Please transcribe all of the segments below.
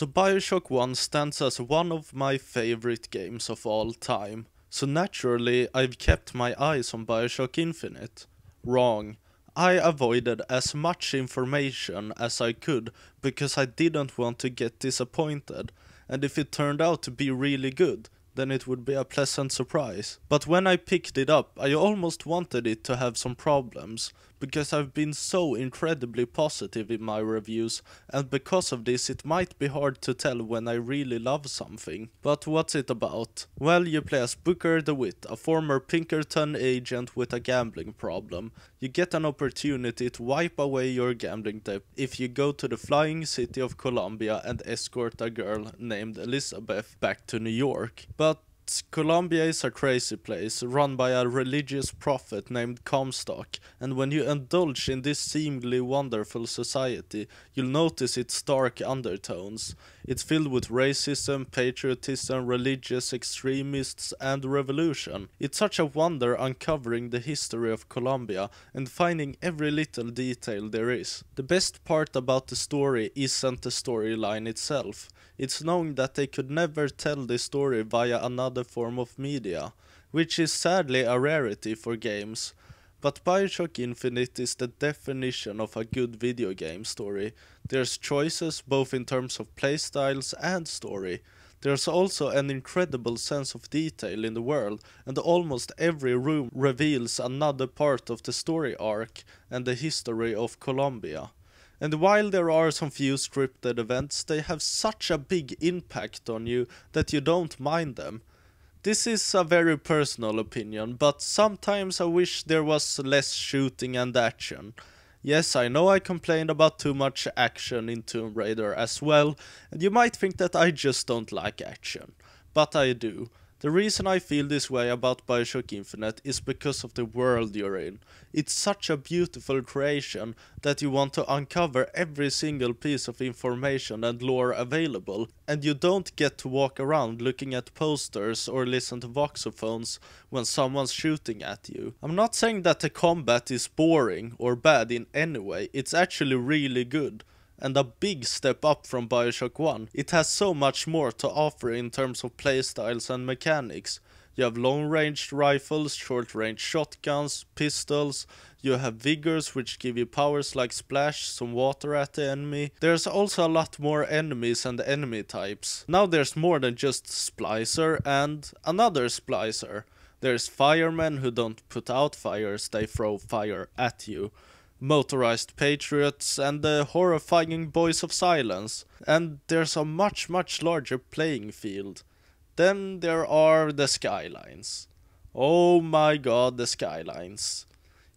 So Bioshock 1 stands as one of my favorite games of all time. So naturally, I've kept my eyes on Bioshock Infinite. Wrong. I avoided as much information as I could because I didn't want to get disappointed, and if it turned out to be really good, then it would be a pleasant surprise. But when I picked it up, I almost wanted it to have some problems, because I've been so incredibly positive in my reviews, and because of this it might be hard to tell when I really love something. But what's it about? Well, you play as Booker DeWitt, a former Pinkerton agent with a gambling problem. You get an opportunity to wipe away your gambling debt if you go to the flying city of Columbia and escort a girl named Elizabeth back to New York. But Colombia is a crazy place, run by a religious prophet named Comstock, and when you indulge in this seemingly wonderful society, you'll notice its dark undertones. It's filled with racism, patriotism, religious extremists, and revolution. It's such a wonder uncovering the history of Colombia and finding every little detail there is. The best part about the story isn't the storyline itself. It's knowing that they could never tell the story via another form of media, which is sadly a rarity for games. But Bioshock Infinite is the definition of a good video game story. There's choices both in terms of playstyles and story. There's also an incredible sense of detail in the world, and almost every room reveals another part of the story arc and the history of Colombia. And while there are some few scripted events, they have such a big impact on you that you don't mind them. This is a very personal opinion, but sometimes I wish there was less shooting and action. Yes, I know I complained about too much action in Tomb Raider as well, and you might think that I just don't like action. But I do. The reason I feel this way about Bioshock Infinite is because of the world you're in. It's such a beautiful creation that you want to uncover every single piece of information and lore available, and you don't get to walk around looking at posters or listen to voxophones when someone's shooting at you. I'm not saying that the combat is boring or bad in any way, it's actually really good. And a big step up from Bioshock 1. It has so much more to offer in terms of playstyles and mechanics. You have long-range rifles, short-range shotguns, pistols, you have vigors which give you powers like splash, some water at the enemy. There's also a lot more enemies and enemy types. Now there's more than just Splicer and another Splicer. There's firemen who don't put out fires, they throw fire at you. Motorized patriots, and the horrifying Boys of Silence. And there's a much larger playing field. Then there are the skylines. Oh my god, the skylines.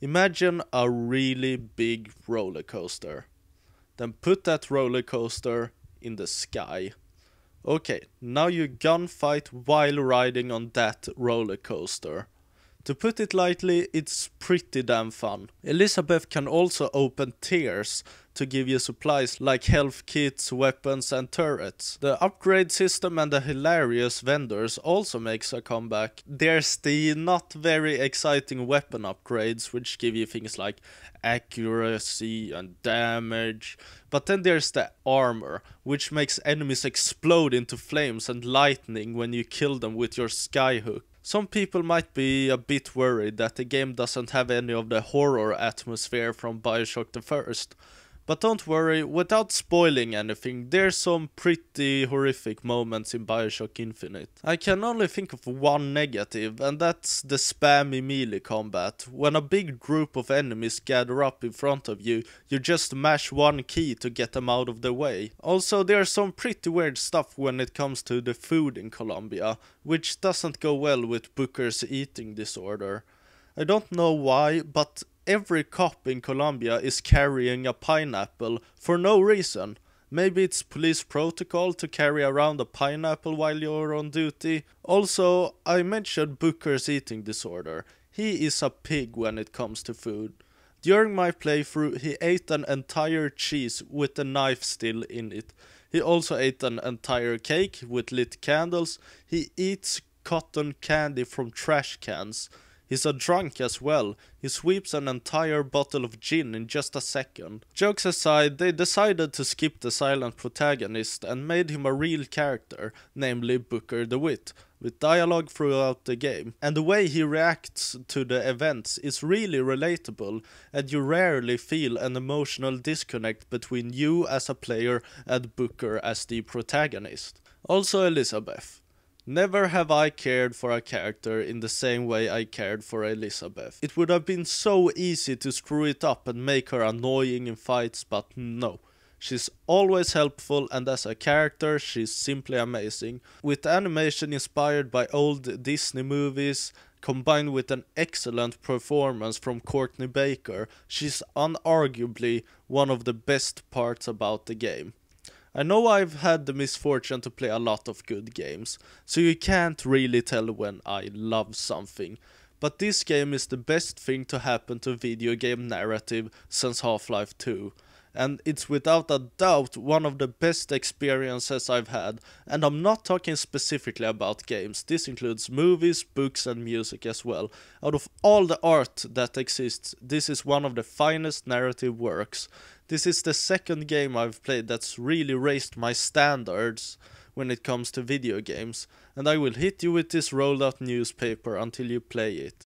Imagine a really big roller coaster. Then put that roller coaster in the sky. Okay, now you gunfight while riding on that roller coaster. To put it lightly, it's pretty damn fun. Elizabeth can also open tiers to give you supplies like health kits, weapons and turrets. The upgrade system and the hilarious vendors also makes a comeback. There's the not very exciting weapon upgrades which give you things like accuracy and damage. But then there's the armor, which makes enemies explode into flames and lightning when you kill them with your skyhook. Some people might be a bit worried that the game doesn't have any of the horror atmosphere from Bioshock the first. But don't worry, without spoiling anything, there's some pretty horrific moments in Bioshock Infinite. I can only think of one negative, and that's the spammy melee combat. When a big group of enemies gather up in front of you, you just mash one key to get them out of the way. Also, there's some pretty weird stuff when it comes to the food in Colombia, which doesn't go well with Booker's eating disorder. I don't know why, but every cop in Colombia is carrying a pineapple for no reason. Maybe it's police protocol to carry around a pineapple while you're on duty. Also, I mentioned Booker's eating disorder. He is a pig when it comes to food. During my playthrough, he ate an entire cheese with a knife still in it. He also ate an entire cake with lit candles. He eats cotton candy from trash cans. He's a drunk as well. He sweeps an entire bottle of gin in just a second. Jokes aside, they decided to skip the silent protagonist and made him a real character, namely Booker DeWitt, with dialogue throughout the game. And the way he reacts to the events is really relatable, and you rarely feel an emotional disconnect between you as a player and Booker as the protagonist. Also Elizabeth. Never have I cared for a character in the same way I cared for Elizabeth. It would have been so easy to screw it up and make her annoying in fights, but no. She's always helpful, and as a character she's simply amazing. With animation inspired by old Disney movies, combined with an excellent performance from Courtney Baker, she's unarguably one of the best parts about the game. I know I've had the misfortune to play a lot of good games, so you can't really tell when I love something. But this game is the best thing to happen to video game narrative since Half-Life 2. And it's without a doubt one of the best experiences I've had, and I'm not talking specifically about games, this includes movies, books and music as well. Out of all the art that exists, this is one of the finest narrative works. This is the second game I've played that's really raised my standards when it comes to video games, and I will hit you with this rolled out newspaper until you play it.